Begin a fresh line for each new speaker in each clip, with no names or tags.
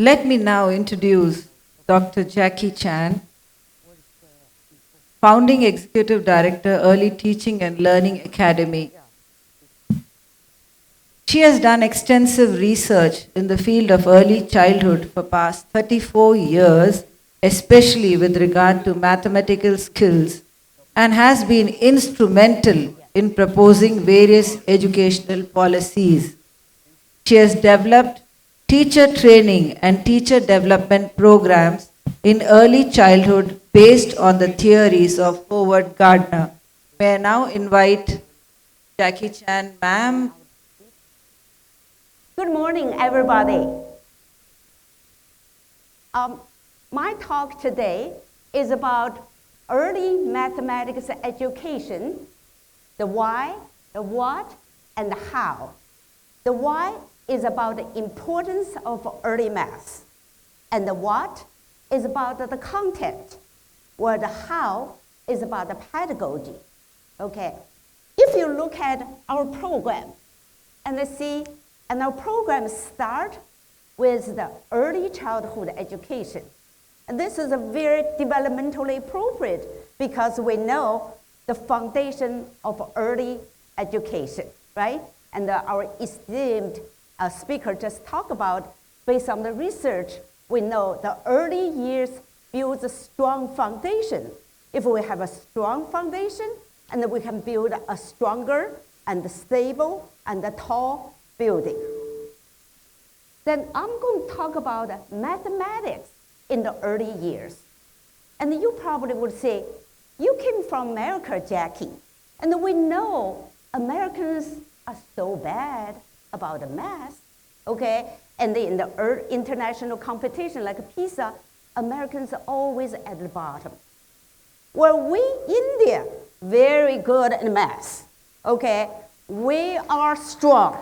let me now introduce Dr. Jie-Qi Chen, Founding Executive Director, Early Teaching and Learning Academy. She has done extensive research in the field of early childhood for past 34 years, especially with regard to mathematical skills, and has been instrumental in proposing various educational policies. She has developed teacher training and teacher development programs in early childhood based on the theories of Howard Gardner. May I now invite Jie-Qi Chen, ma'am.
Good morning, everybody. My talk today is about early mathematics education, the why, the what, and the how. The why is about the importance of early math, and the what is about the content, where the how is about the pedagogy. Okay, if you look at our program, and our program start with the early childhood education. And this is a very developmentally appropriate because we know the foundation of early education, right? And our esteemed speaker just talked about, based on the research, we know the early years builds a strong foundation. If we have a strong foundation, and then we can build a stronger and stable and a tall building. Then I'm going to talk about mathematics in the early years. And you probably would say, you came from America, Jie-Qi, and we know Americans are so bad about the math, okay? And in the international competition like PISA, Americans are always at the bottom. Well, we, India, very good at math, okay? We are strong.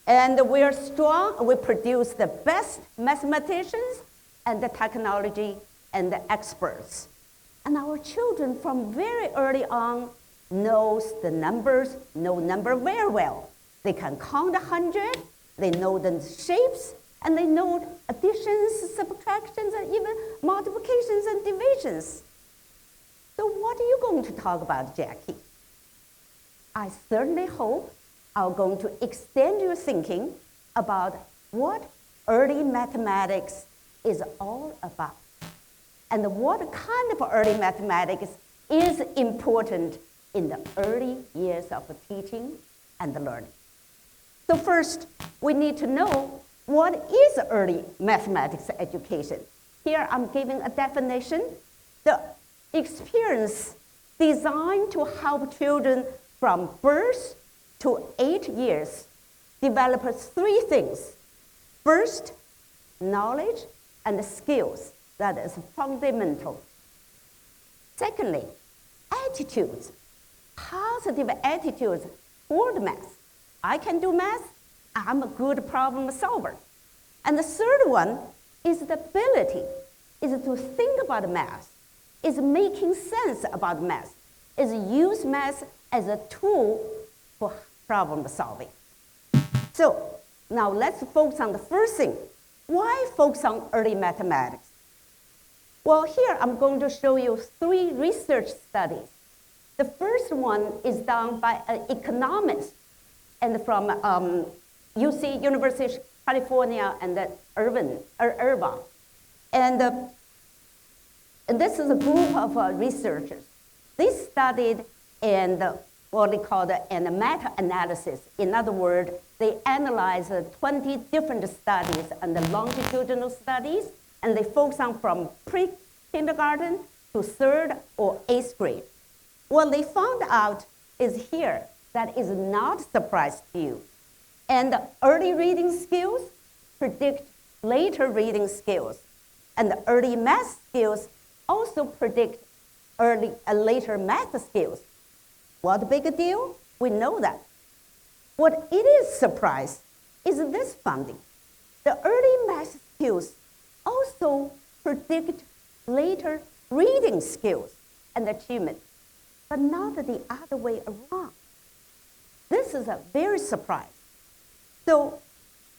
And we are strong, we produce the best mathematicians and the technology and the experts. And our children from very early on knows the numbers, know number very well. They can count 100, they know the shapes, and they know additions, subtractions, and even multiplications and divisions. So what are you going to talk about, Jie-Qi? I certainly hope I'm going to extend your thinking about what early mathematics is all about and what kind of early mathematics is important in the early years of teaching and learning. So first, we need to know what is early mathematics education. Here I'm giving a definition. The experience designed to help children from birth to 8 years develop 3 things. First, knowledge and skills. That is fundamental. Secondly, attitudes, positive attitudes toward math. I can do math. I'm a good problem solver. And the third one is the ability, is to think about math, is making sense about math, is use math as a tool for problem solving. So now let's focus on the first thing. Why focus on early mathematics? Well, here I'm going to show you 3 research studies. The first one is done by an economist and from UC, University of California, and Irvine. And this is a group of researchers. They studied and what they call a meta-analysis. In other words, they analyzed 20 different studies and the longitudinal studies, and they focus on from pre-kindergarten to 3rd or 8th grade. What they found out is here that is not a surprise to you. And the early reading skills predict later reading skills. And the early math skills also predict later math skills. What a big deal? We know that. What it is surprise is this finding. The early math skills also predict later reading skills and achievement, but not the other way around. This is a very surprise. So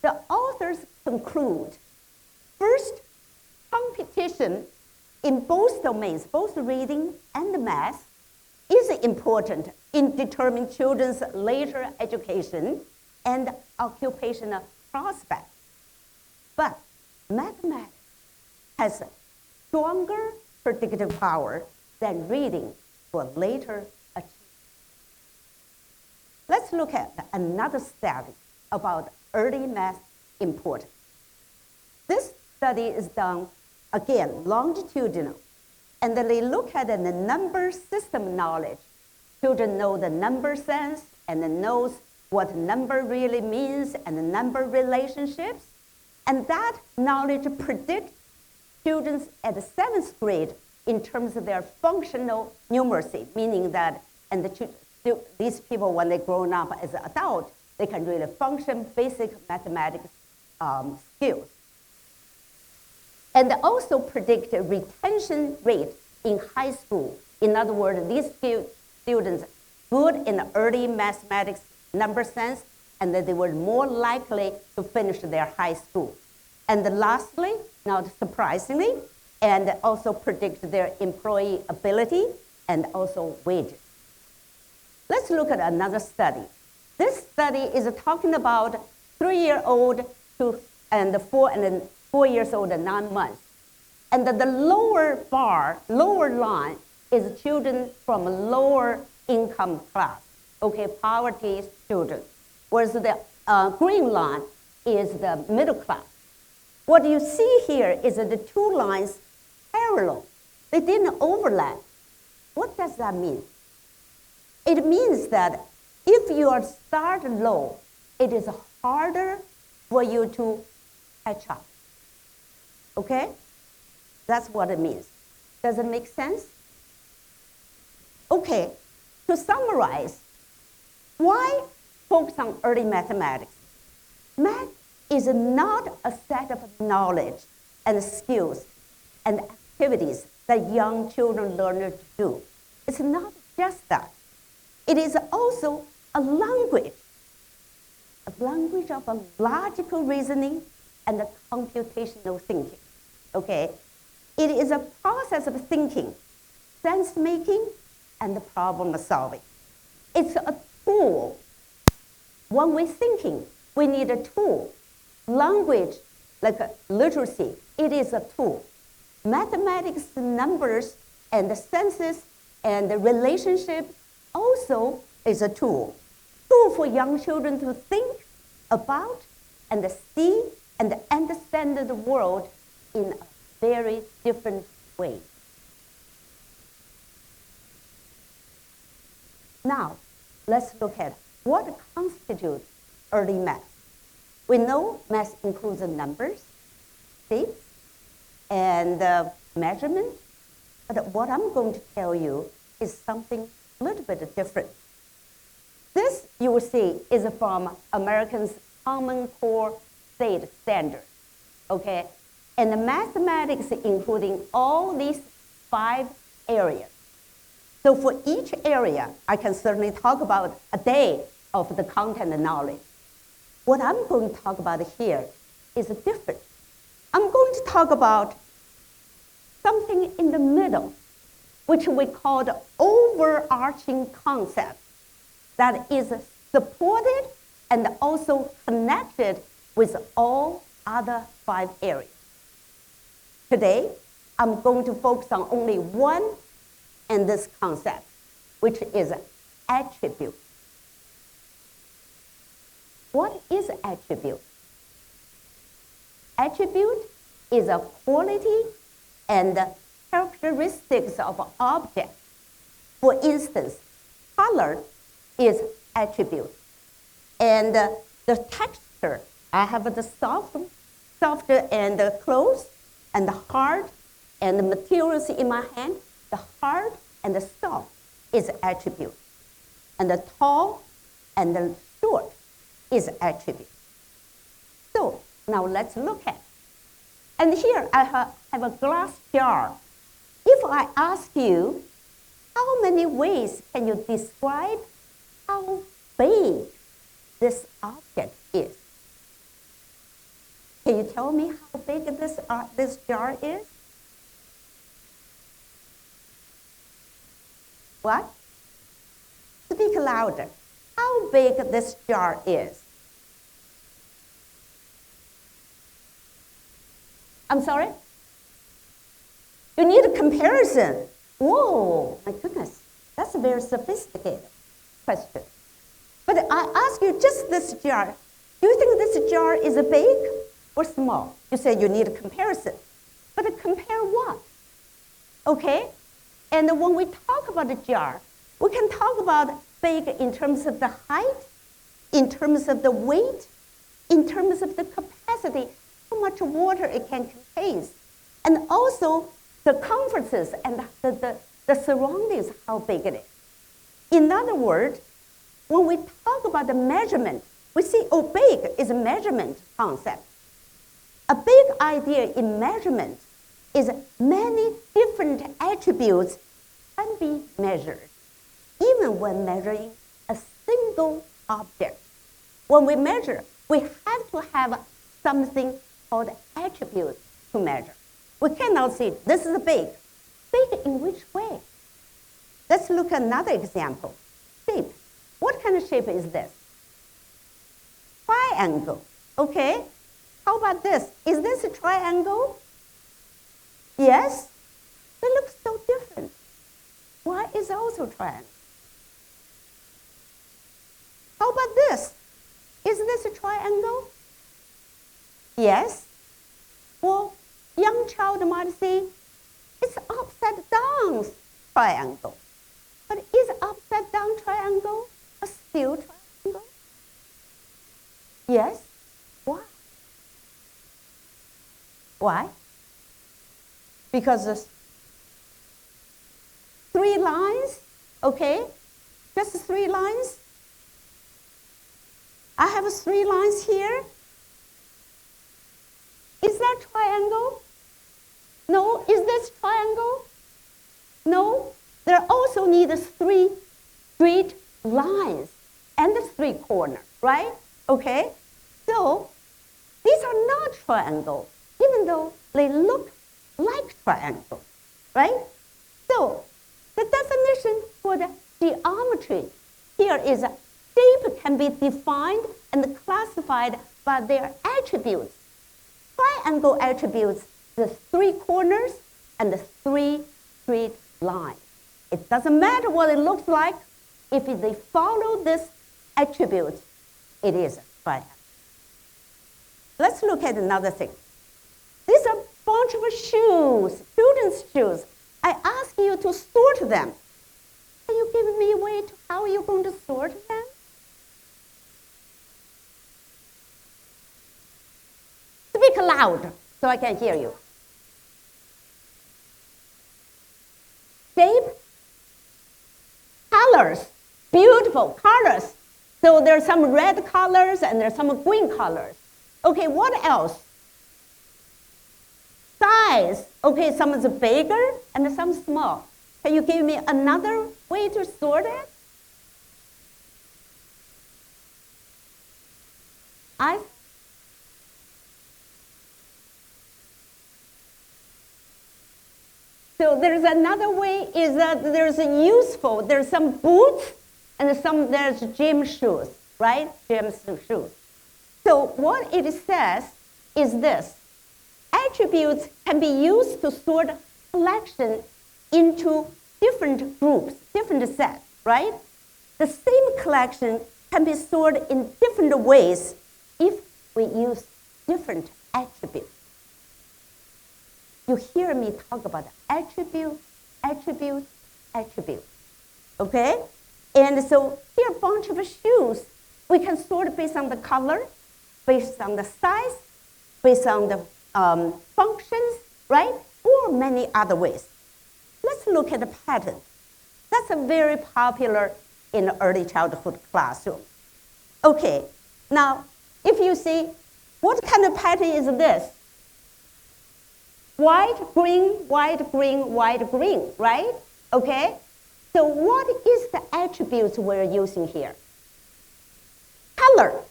the authors conclude First, competition in both domains, both reading and math, is important in determining children's later education and occupational prospects. But mathematics has stronger predictive power than reading for later achievement. Let's look at another study about early math importance. This study is done, again, longitudinal, and then they look at the number system knowledge. Children know the number sense and then knows what number really means and the number relationships. And that knowledge predicts children at the 7th grade in terms of their functional numeracy, meaning that these people, when they grow up as adults, they can really function basic mathematics skills. And also predict retention rate in high school. In other words, these students good in early mathematics number sense, and that they were more likely to finish their high school. And lastly, not surprisingly, and also predict their employability and also wages. Let's look at another study. This study is talking about 3-year-old and 4 years old and 9 months. And the lower line is children from lower income class, okay, poverty children, whereas the green line is the middle class. What you see here is that the two lines parallel. They didn't overlap. What does that mean? It means that if you are start low, it is harder for you to catch up. Okay? That's what it means. Does it make sense? Okay, to summarize, why focus on early mathematics? Math is not a set of knowledge and skills and activities that young children learn to do. It's not just that. It is also a language of a logical reasoning and a computational thinking, okay? It is a process of thinking, sense-making, and problem solving. It's a tool. When we're thinking, we need a tool. Language, like literacy, it is a tool. Mathematics, numbers, and the senses, and the relationship also is a tool. Tool for young children to think about and see and understand the world in a very different way. Now, let's look at what constitutes early math. We know math includes the numbers, shapes, and measurement. But what I'm going to tell you is something a little bit different. This, you will see, is from American's Common Core State Standard, okay? And the mathematics including all these 5 areas. So for each area, I can certainly talk about a day of the content and knowledge. What I'm going to talk about here is different. I'm going to talk about something in the middle, which we call the overarching concept that is supported and also connected with all other 5 areas. Today, I'm going to focus on only one in this concept, which is attribute. What is attribute? Attribute is a quality and characteristics of an object. For instance, color is attribute. And the texture, I have the soft and the close, and the hard, and the materials in my hand. The hard and the soft is attribute. And the tall and the short is attribute. So now let's look at it. And here I have a glass jar. If I ask you, how many ways can you describe how big this object is? Can you tell me how big this jar is? What? Speak louder. How big this jar is? I'm sorry? You need a comparison. Whoa, my goodness. That's a very sophisticated question. But I ask you just this jar. Do you think this jar is big or small? You say you need a comparison. But compare what? Okay? And when we talk about a jar, we can talk about big in terms of the height, in terms of the weight, in terms of the capacity, how much water it can contain, and also the comforts and the surroundings, how big it is. In other words, when we talk about the measurement, we see, oh, big is a measurement concept. A big idea in measurement is many different attributes can be measured, even when measuring a single object. When we measure, we have to have something called attributes to measure. We cannot say, this is big. Big in which way? Let's look at another example. Shape. What kind of shape is this? Triangle. Okay. How about this? Is this a triangle? Yes. It looks so different. Why is it also triangle? How about this? Is this a triangle? Yes. Well, young child might say, it's upside down triangle. But is upside down triangle a still triangle? Yes. Why? Why? Because there's 3 lines, okay? Just 3 lines. I have 3 lines here. Is that triangle? No. Is this triangle? No. There also need 3 straight lines and 3 corners, right? Okay. So these are not triangles, even though they look like triangles, right? So the definition for the geometry here is shape can be defined and classified by their attributes. Triangle attributes, the 3 corners and the 3 straight lines. It doesn't matter what it looks like. If they follow this attribute, it is a triangle. Let's look at another thing. These are a bunch of shoes, students' shoes. I ask you to sort them. Can you give me a way to how you're going to sort them? Speak loud so I can hear you. Shape, colors, beautiful colors. So there's some red colors and there's some green colors. Okay, what else? Size. Okay, some is bigger and some small. Can you give me another way to sort it? So there's another way is that there's some boots and there's gym shoes, right? Gym shoes. So what it says is this. Attributes can be used to sort collection into different groups, different sets, right? The same collection can be sorted in different ways if we use different attributes. You hear me talk about attribute, attribute, attribute, okay? And so here are a bunch of shoes. We can sort based on the color, based on the size, based on the functions, right? Or many other ways. Let's look at the pattern. That's a very popular in early childhood classroom. Okay, now if you see, what kind of pattern is this? White, green, white, green, white, green, right? Okay, so what is the attributes we're using here? Color,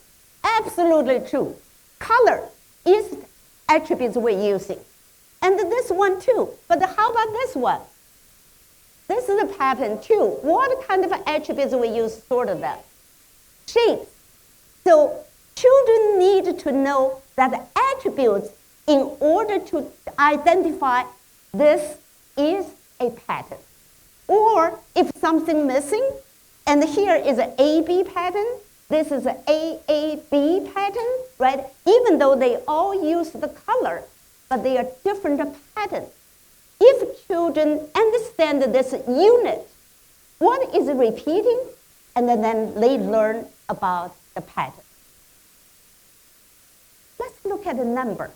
absolutely true. Color is attributes we're using. And this one too. But how about this one? This is a pattern too. What kind of attributes we use sort of that? Shapes. So children need to know that attributes in order to identify this is a pattern. Or if something missing, and here is an AB pattern, this is an AAB pattern, right? Even though they all use the color, but they are different patterns. If children understand this unit, what is repeating, and then they learn about the pattern. Let's look at the number.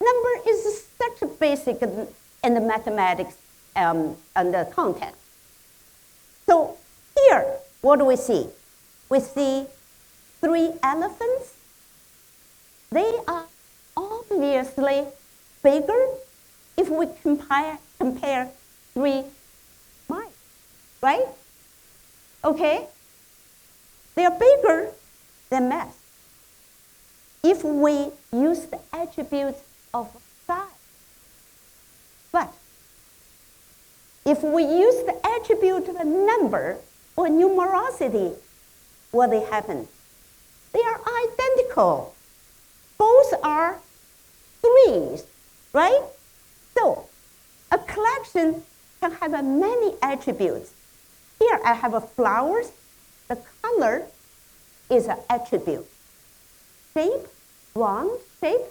Number is such a basic in the mathematics and the content. So here, what do we see? We see 3 elephants. They are obviously bigger if we compare 3 mice, right? Okay? They are bigger than mice if we use the attributes of size. But if we use the attribute of a number or numerosity, what will happen? They are identical. Both are 3s, right? So a collection can have many attributes. Here I have flowers. The color is an attribute. Shape, round shape,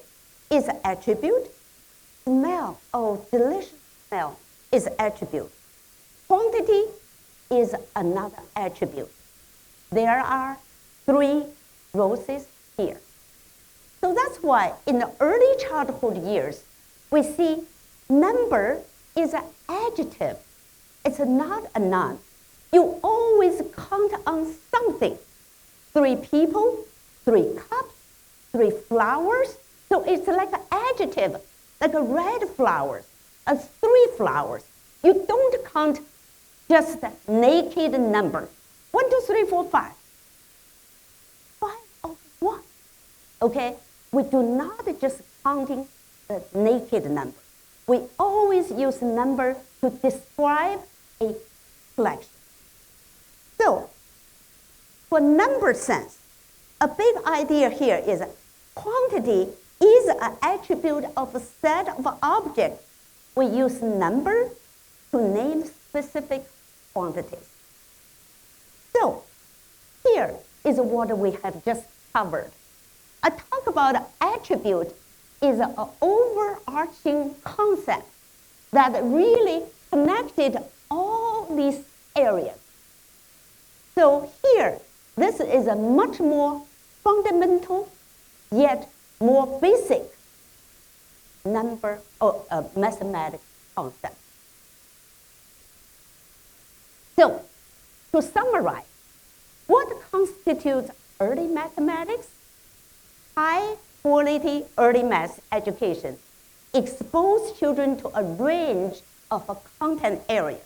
is an attribute. Smell, oh, delicious smell, is an attribute. Quantity is another attribute. There are 3 roses here. So that's why in the early childhood years, we see number is an adjective. It's not a noun. You always count on something. 3 people, 3 cups, 3 flowers. So it's like an adjective, like a red flowers, 3 flowers. You don't count just the naked number. 1, 2, 3, 4, 5. 5 of 1. Okay? We do not just counting the naked number. We always use number to describe a collection. So, for number sense, a big idea here is quantity is an attribute of a set of objects. We use number to name specific quantities. So, here is what we have just covered. I talk about attribute is an overarching concept that really connected all these areas. So here, this is a much more fundamental, yet more basic number or mathematics concept. So, to summarize, what constitutes early mathematics? High-quality early math education expose children to a range of content areas,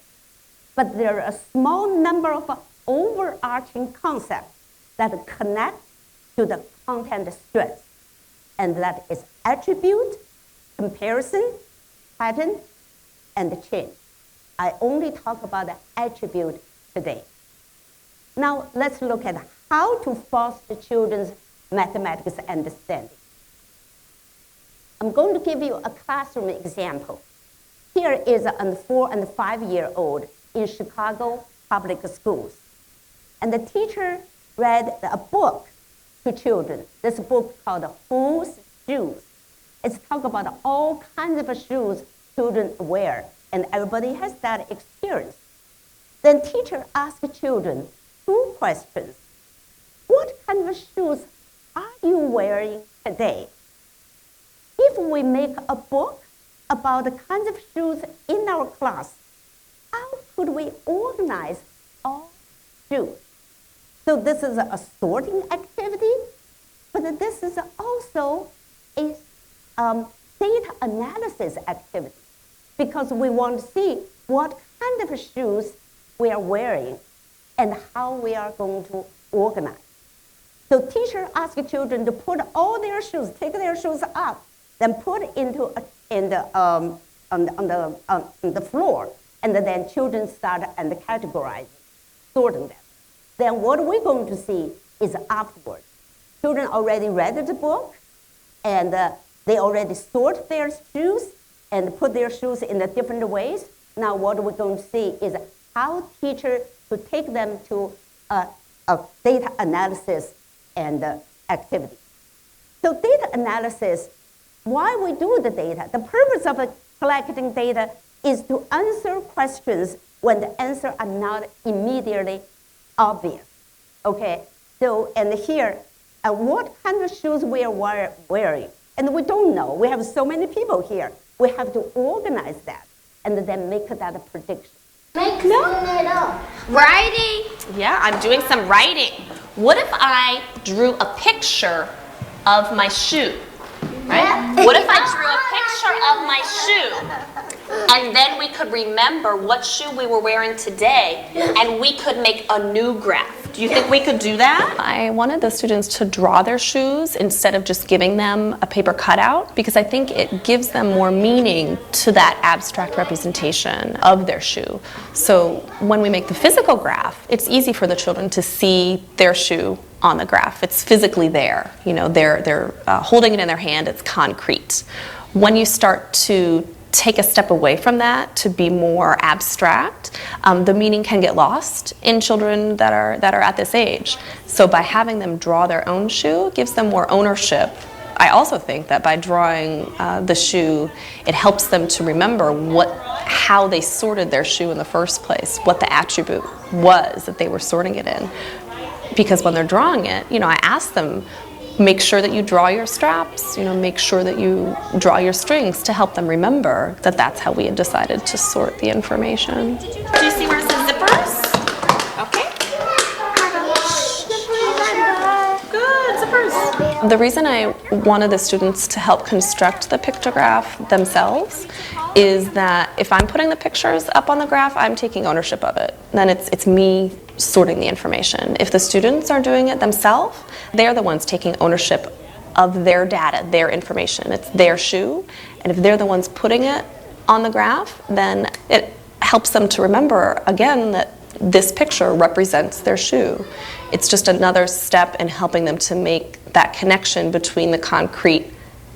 but there are a small number of overarching concepts that connect to the content strength, and that is attribute, comparison, pattern, and change. I only talk about the attribute today. Now let's look at how to foster children's mathematics understanding. I'm going to give you a classroom example. Here is a 4 and 5-year-old in Chicago public schools. And the teacher read a book to children. This book called Whose Shoes? It's talk about all kinds of shoes children wear, and everybody has that experience. Then teacher asked children 2 questions. What kind of shoes are you wearing today? If we make a book about the kinds of shoes in our class, how could we organize all shoes? So this is a sorting activity, but this is also a data analysis activity, because we want to see what kind of shoes we are wearing and how we are going to organize. So teacher asked children to put all their shoes, take their shoes up then put into on the floor, and then children start and categorize, sorting them. Then what we're going to see is afterwards. Children already read the book, and they already sort their shoes and put their shoes in the different ways. Now what we're going to see is how teacher to take them to a data analysis and activity. So data analysis, why we do the data? The purpose of collecting data is to answer questions when the answers are not immediately obvious. Okay, so and here, what kind of shoes we are wearing? And we don't know. We have so many people here. We have to organize that and then make that a prediction.
Make it up. Writing.
Yeah, I'm doing some writing. What if I drew a picture of my shoe? Right?
Yeah.
What if I drew a picture of my shoe? And then we could remember what shoe we were wearing today, and we could make a new graph. Do you think we could do that? I wanted the students to draw their shoes instead of just giving them a paper cutout, because I think it gives them more meaning to that abstract representation of their shoe. So when we make the physical graph, it's easy for the children to see their shoe on the graph. It's physically there. You know, they're holding it in their hand. It's concrete. When you start to take a step away from that to be more abstract, the meaning can get lost in children that are at this age. So by having them draw their own shoe, it gives them more ownership. I also think that by drawing the shoe, it helps them to remember how they sorted their shoe in the first place, what the attribute was that they were sorting it in. Because when they're drawing it, you know, I ask them, make sure that you draw your straps, you know, make sure that you draw your strings to help them remember that that's how we had decided to sort the information. Do you see where it says zippers? Okay. Good, zippers.
The reason I wanted the students to help construct the pictograph themselves is that if I'm putting the pictures up on the graph, I'm taking ownership of it. Then it's me sorting the information. If the students are doing it themselves, they're the ones taking ownership of their data, their information. It's their shoe, and if they're the ones putting it on the graph, then it helps them to remember again that this picture represents their shoe. It's just another step in helping them to make that connection between the concrete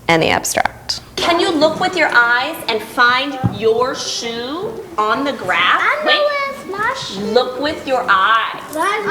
and the abstract.
Can you look with your eyes and find your shoe on the graph? Look with your eyes.
Mine with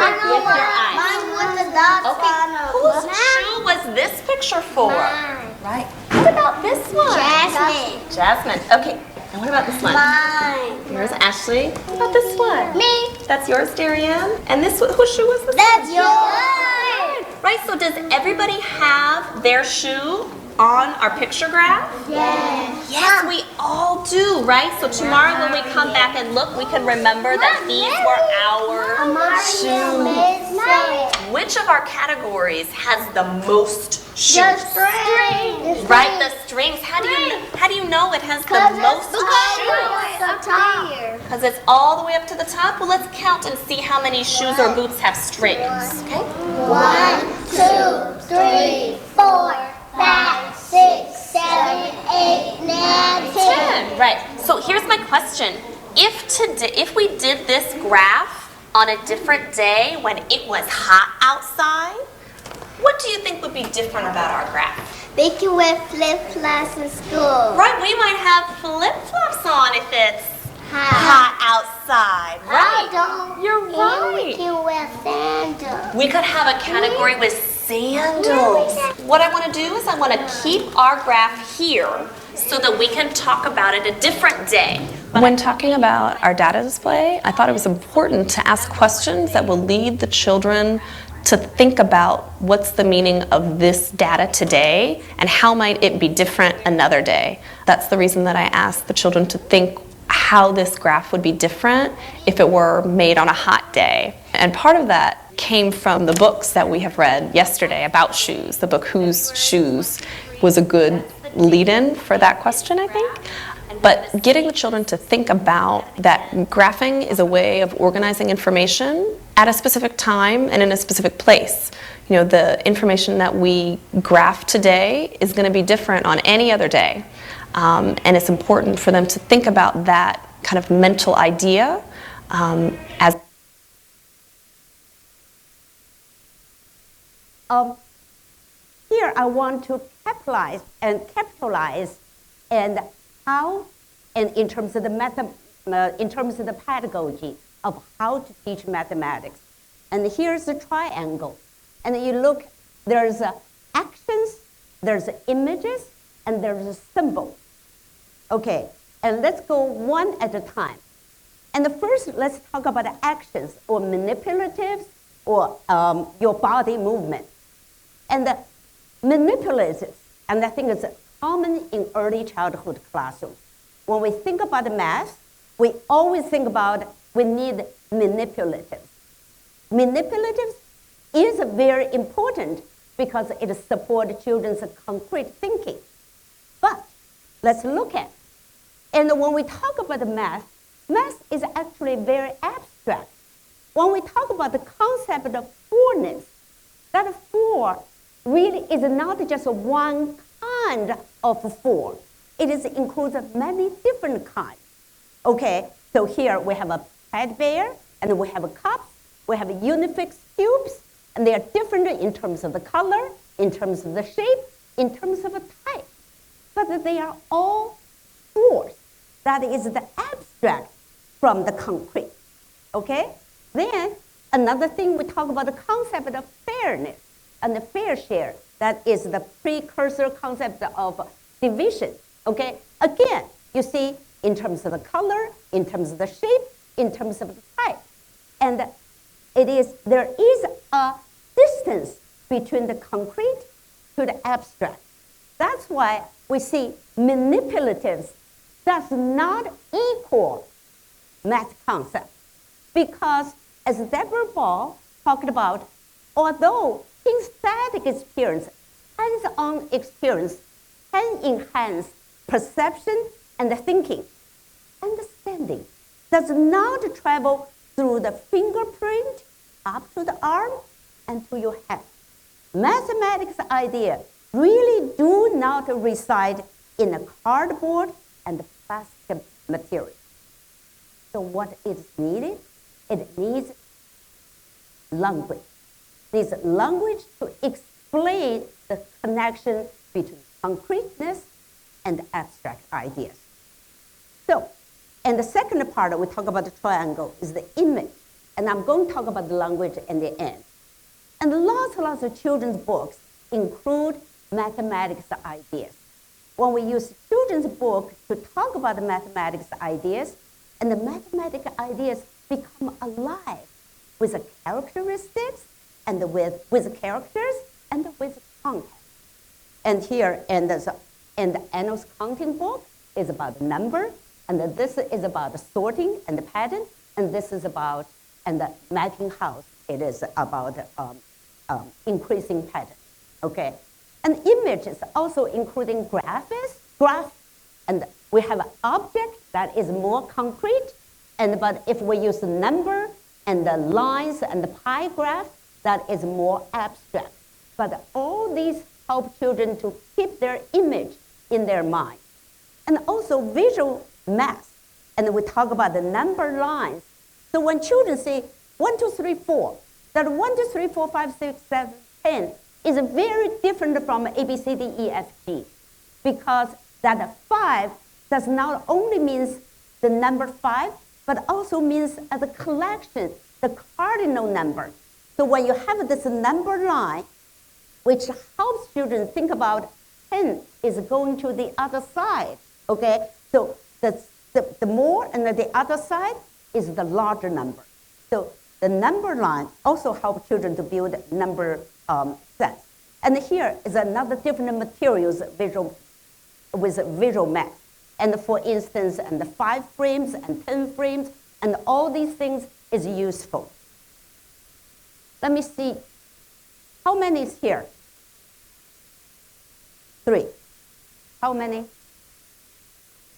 the dots on them.
Whose shoe was this picture for?
Mine.
Right. What about this one?
Jasmine.
Jasmine. Okay. And what about this one?
Mine.
Yours, Ashley. What about this one?
Me.
That's yours, Darianne. And this one, whose shoe was this?
That's yours.
Right. So does everybody have their shoe on our picture graph?
Yes.
Yes, we all do, right? So tomorrow when we come back and look, we can remember that these were our shoes. Which of our categories has the most shoes?
The string.
Right, the strings. How do you know it has the most shoes? Because it's all the way up to the top. Well, let's count and see how many shoes or boots have strings. Okay.
1, 2, 3, 4, 5, 6, 7, 8, 9, 10.
Right. So here's my question. If we did this graph on a different day when it was hot outside, what do you think would be different about our graph?
They can wear flip-flops in school.
Right, we might have flip-flops on if it's hot outside. Right. You're right.
And we can wear sandals.
We could have a category with sandals. What I want to do is I want to keep our graph here so that we can talk about it a different day.
When talking about our data display, I thought it was important to ask questions that will lead the children to think about what's the meaning of this data today and how might it be different another day. That's the reason that I asked the children to think how this graph would be different if it were made on a hot day. And part of that came from the books that we have read yesterday about shoes. The book Whose Shoes was a good lead-in for that question, I think. But getting the children to think about that graphing is a way of organizing information at a specific time and in a specific place. You know, the information that we graph today is going to be different on any other day. And it's important for them to think about that kind of mental idea as
here I want to capitalize and how, and in terms of the pedagogy of how to teach mathematics. And here's the triangle. And you look, there's actions, there's images, and there's a symbol. Okay, and let's go one at a time. And first, let's talk about the actions or manipulatives or your body movement. And the manipulatives, and I think it's common in early childhood classrooms. When we think about the math, we always think about we need manipulatives. Manipulatives is very important because it supports children's concrete thinking. But let's look at, and when we talk about the math is actually very abstract. When we talk about the concept of fourness, that four really is not just one kind of four. It includes many different kinds. Okay, so here we have a pad bear, and we have a cups, we have unifix cubes, and they are different in terms of the color, in terms of the shape, in terms of the type. But they are all fours. That is the abstract from the concrete. Okay? Then another thing, we talk about the concept of fairness and the fair share. That is the precursor concept of division. Okay? Again, you see, in terms of the color, in terms of the shape, in terms of the type. And there is a distance between the concrete to the abstract. That's why we see manipulatives does not equal math concept. Because as Deborah Ball talked about, although kinesthetic experience, hands-on experience can enhance perception and thinking, understanding does not travel through the fingerprint up to the arm and to your head. Mathematics idea really do not reside in a cardboard and plastic material. So what is needed? It needs language. It needs language to explain the connection between concreteness and abstract ideas. So, and the second part, we talk about the triangle, is the image. And I'm going to talk about the language in the end. And lots of children's books include mathematics ideas. When we use children's book to talk about the mathematics ideas, and the mathematical ideas become alive with the characteristics and with characters and with content. And here, and the Anno's counting book is about the number, and this is about the sorting and the pattern, and this is about, and the mapping house, it is about increasing pattern, okay? And images also including graphs, and we have an object that is more concrete, but if we use the number and the lines and the pie graph, that is more abstract. But all these help children to keep their image in their mind. And also visual math, and we talk about the number lines. So when children say 1, 2, 3, 4, that 1, 2, 3, 4, 5, 6, 7, 10 is very different from A, B, C, D, E, F, G, because that 5 does not only means the number 5, but also means as a collection, the cardinal number. So when you have this number line, which helps children think about 10 is going to the other side, okay? So the more and the other side is the larger number. So the number line also helps children to build number sets. And here is another different materials with visual math. And for instance, and the 5 frames and 10 frames, and all these things is useful. Let me see, how many is here? 3. How many?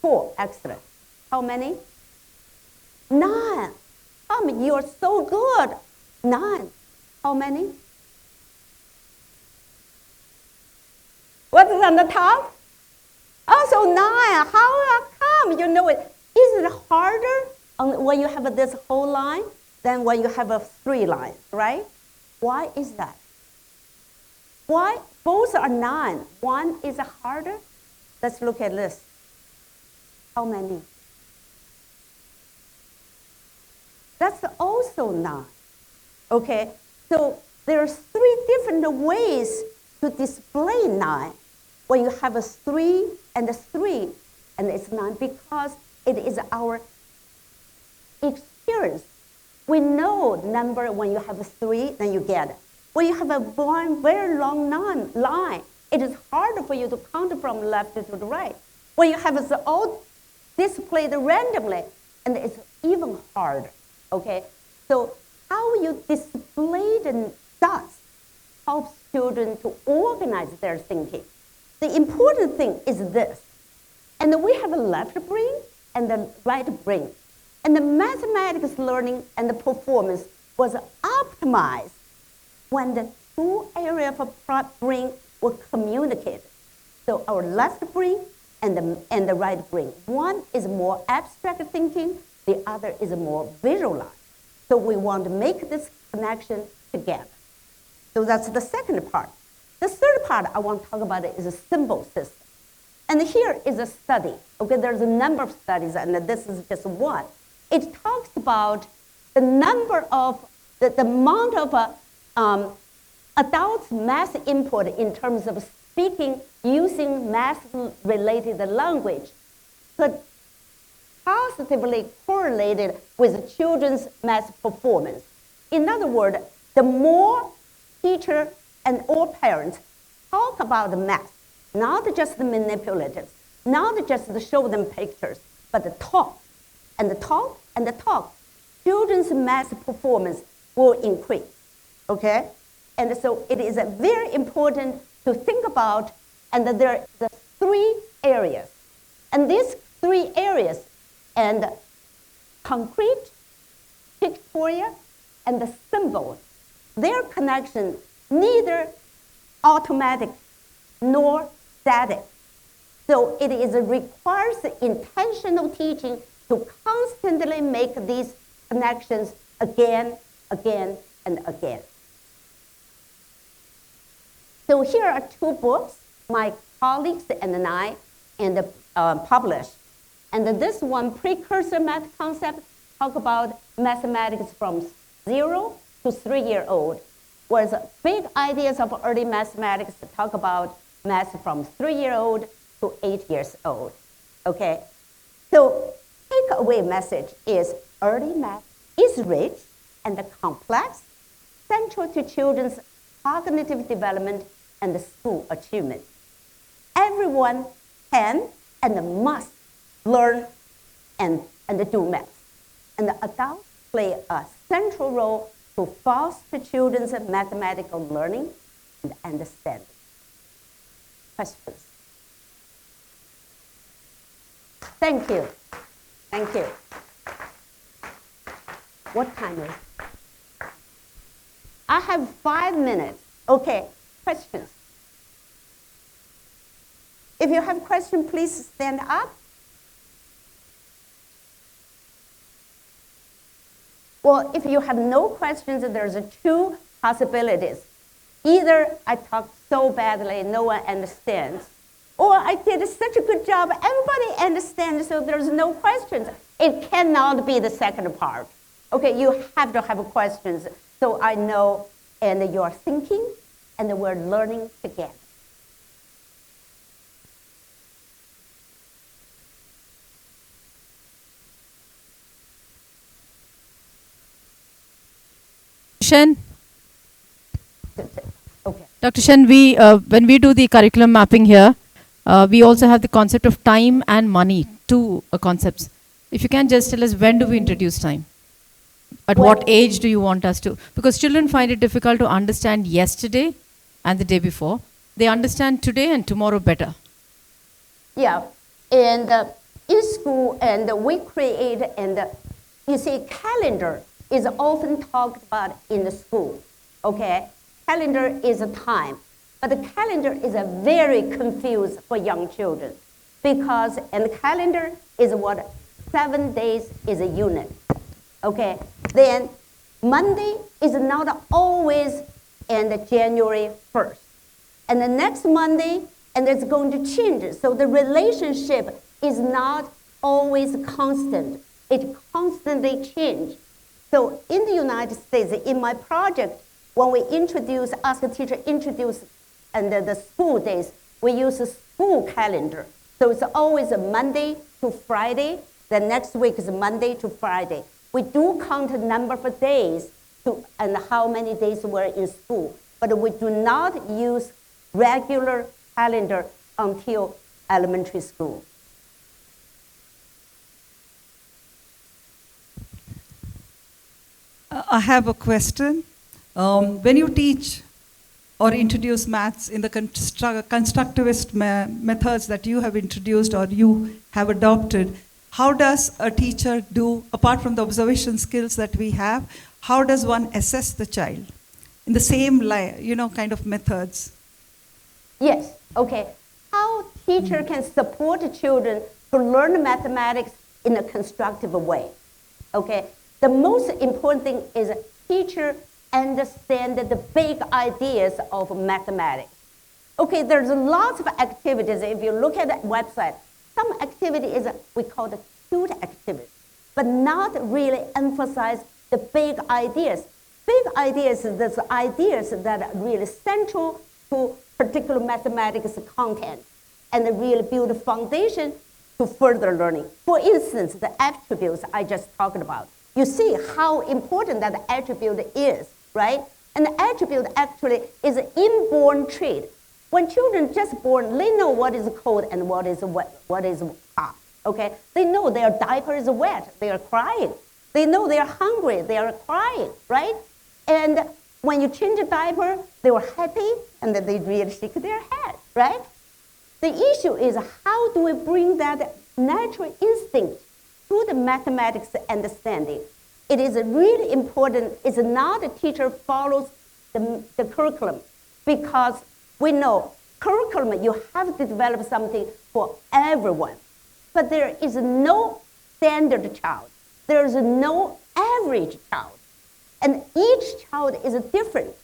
4, excellent. How many? 9. Tom, you're so good. 9. How many? What is on the top? Also 9. How come you know it? Is it harder when you have this whole line than when you have a 3 line, right? Why is that? Why? Both are 9. One is harder. Let's look at this. How many? That's also 9. Okay, so there's 3 different ways to display 9. When you have a 3 and a 3, and it's 9 because it is our experience. We know number when you have a 3, then you get it. When you have a one very long line, it is harder for you to count from left to the right. When you have it all displayed randomly, and it's even harder. Okay, so how you display the dots helps children to organize their thinking. The important thing is this, and we have a left brain and the right brain, and the mathematics learning and the performance was optimized when the 2 areas of brain were communicated. So our left brain and the right brain, one is more abstract thinking, the other is more visualized. So we want to make this connection together. So that's the second part. The third part I want to talk about is a symbol system. And here is a study. Okay, there's a number of studies, and this is just one. It talks about the number of, the amount of adults' math input in terms of speaking using math-related language could positively correlated with children's math performance. In other words, the more teacher and or parents talk about the math, not just the manipulatives, not just to show them pictures, but the talk, and the talk, and the talk, children's math performance will increase, okay? And so it is very important to think about, and that there are the 3 areas. And these 3 areas, and concrete, pictorial, and the symbol, their connection neither automatic nor static. So it requires intentional teaching to constantly make these connections again, again, and again. So here are 2 books my colleagues and I published. And this one, Precursor Math Concept, talk about mathematics from 0 to 3-year-old, whereas big ideas of early mathematics talk about math from 3-year-old to 8 years old. Okay, so takeaway message is early math is rich and complex, central to children's cognitive development and school achievement. Everyone can and must learn and do math. And the adults play a central role to foster children's mathematical learning and understanding. Questions? Thank you. Thank you. What time is it? I have 5 minutes. Okay, questions? If you have questions, please stand up. Well, if you have no questions, there's 2 possibilities. Either I talked so badly, no one understands, or I did such a good job, everybody understands, so there's no questions. It cannot be the second part. Okay, you have to have questions, so I know, and you're thinking, and we're learning together.
Chen,
Okay.
Dr. Chen, when we do the curriculum mapping here, we also have the concept of time and money, 2 concepts. If you can just tell us, when do we introduce time? At what age do you want us to? Because children find it difficult to understand yesterday and the day before. They understand today and tomorrow better.
Yeah, and in school, and we create, and you see, calendar is often talked about in the school, okay? Calendar is a time, but the calendar is a very confused for young children because, and the calendar is what 7 days is a unit, okay? Then Monday is not always in the January 1st. And the next Monday, and it's going to change. So the relationship is not always constant. It constantly changes. So in the United States, in my project, when we ask the teacher introduce and the school days, we use a school calendar. So it's always a Monday to Friday. The next week is Monday to Friday. We do count the number of days and how many days we're in school, but we do not use regular calendar until elementary school.
I have a question. When you teach or introduce maths in the constructivist methods that you have introduced or you have adopted, how does a teacher do, apart from the observation skills that we have, how does one assess the child in the same kind of methods?
Yes, okay. How teacher can support children to learn mathematics in a constructive way, okay? The most important thing is teacher understand the big ideas of mathematics. Okay, there's lots of activities. If you look at the website, some activity is we call the cute activity, but not really emphasize the big ideas. Big ideas is those ideas that are really central to particular mathematics content and really build a foundation to further learning. For instance, the attributes I just talked about. You see how important that attribute is, right? And the attribute actually is an inborn trait. When children just born, they know what is cold and what is hot, okay? They know their diaper is wet, they are crying. They know they are hungry, they are crying, right? And when you change a diaper, they were happy and then they really shake their head, right? The issue is how do we bring that natural instinct to the mathematics understanding? It is really important. It's not a teacher follows the curriculum because we know curriculum, you have to develop something for everyone. But there is no standard child. There is no average child. And each child is different.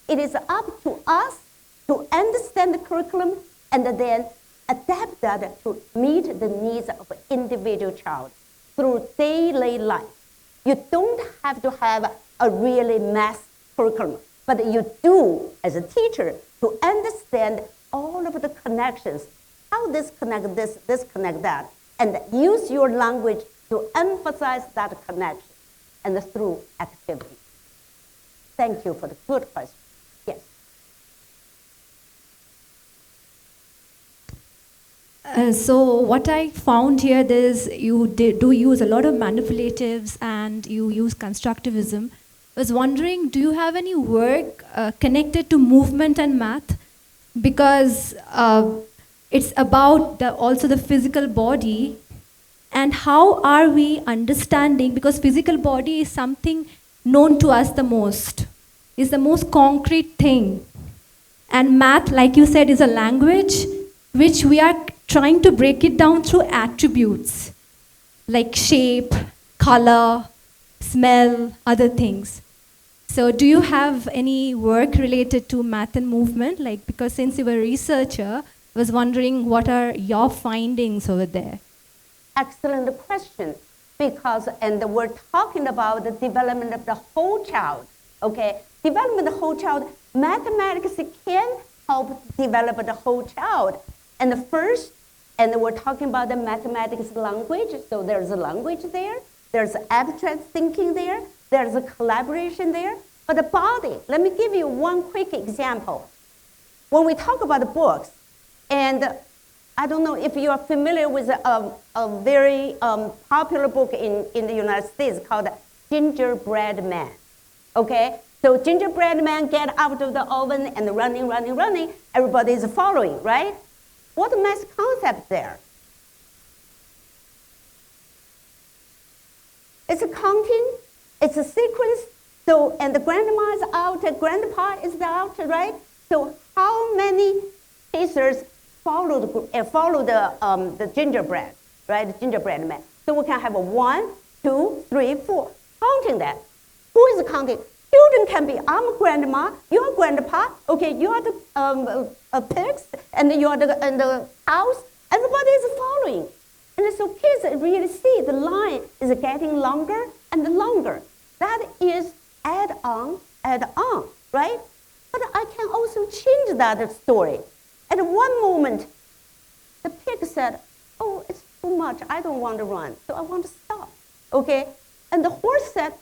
It is up to us to understand the curriculum and then adapt that to meet the needs of an individual child through daily life. You don't have to have a really math curriculum, but you do, as a teacher, to understand all of the connections, how this connect this, this connect that, and use your language to emphasize that connection and through activity. Thank you for the good question. Yes.
So what I found here is you do use a lot of manipulatives and you use constructivism. I was wondering, do you have any work connected to movement and math? Because it's about also the physical body, and how are we understanding, because physical body is something known to us the most, is the most concrete thing. And math, like you said, is a language which we are trying to break it down through attributes, like shape, color, smell, other things. So do you have any work related to math and movement? Like, because since you were a researcher, I was wondering what are your findings over there?
Excellent question. Because, and we're talking about the development of the whole child, okay? Development of the whole child, mathematics can help develop the whole child. And the first, and we're talking about the mathematics language, so there's a language there, there's abstract thinking there, there's a collaboration there. But the body, let me give you one quick example. When we talk about the books, and I don't know if you are familiar with a very popular book in the United States called Gingerbread Man, okay? So Gingerbread Man get out of the oven and running, everybody is following, right? What math concept there? It's a counting, It's a sequence. So, and the grandma is out, grandpa is out, right? So how many pieces follow the gingerbread, right? The gingerbread man. So we can have a 1, 2, 3, 4. Counting that. Who is counting? Children can be, I'm grandma, you're grandpa, okay, you are the pigs, and you are the cows. Everybody is following. And so kids really see the line is getting longer and longer. That is add on, right? But I can also change that story. At one moment, the pig said, oh, it's too much, I don't want to run, so I want to stop, okay? And the horse said,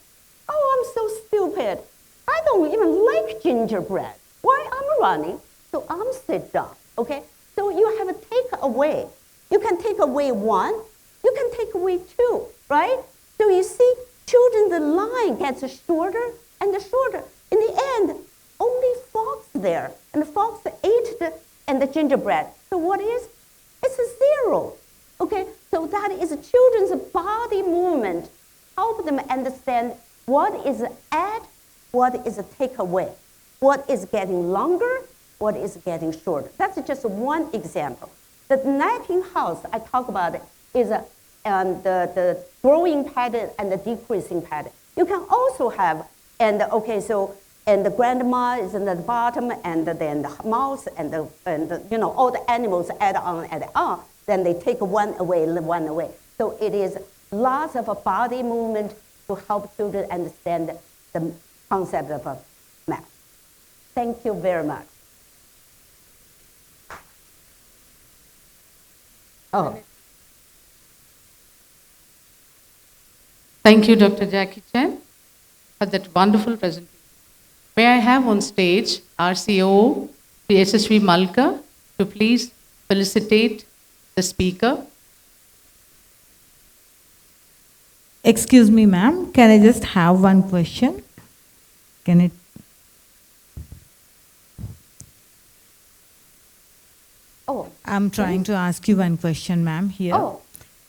oh, I'm so stupid. I don't even like gingerbread. Why I'm running? So I'm sit down, okay? So you have a take away. You can take away 1, you can take away 2, right? So you see, children, the line gets shorter and shorter. In the end, only fox there, and the fox ate the gingerbread. So what is? It's a 0, okay? So that is children's body movement. Help them understand what is add, what is a take away, what is getting longer, what is getting shorter. That's just one example. The napping house I talk about is the growing pattern and the decreasing pattern. You can also have, and the grandma is in the bottom, and then the mouse and all the animals add on, then they take one away. So it is lots of body movement to help children understand the concept of math. Thank you very much. Oh.
Thank you, Dr. Jie-Qi Chen, for that wonderful presentation. May I have on stage our COO, the SSV Malka, to please felicitate the speaker.
Excuse me, ma'am. Can I just have one question? Can it?
Oh.
I'm trying to ask you one question, ma'am, here.
Oh.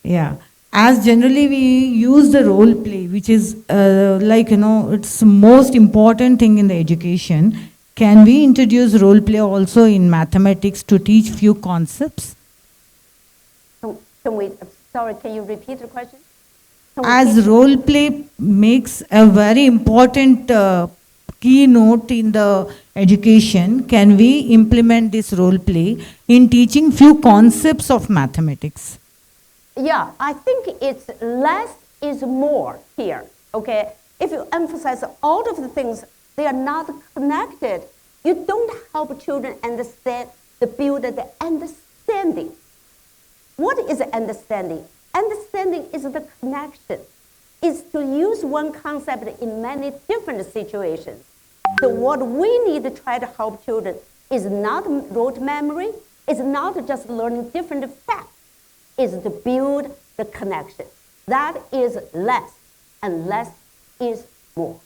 Yeah. As generally we use the role play, which is it's the most important thing in the education. Can we introduce role play also in mathematics to teach few concepts?
Can you repeat the question?
As role play makes a very important keynote in the education, can we implement this role play in teaching few concepts of mathematics?
Yeah, I think it's less is more here, okay? If you emphasize all of the things, they are not connected. You don't help children understand, build the understanding. What is understanding? Understanding is the connection. It's to use one concept in many different situations. So what we need to try to help children is not rote memory, it's not just learning different facts, is to build the connection. That is less, and less is more.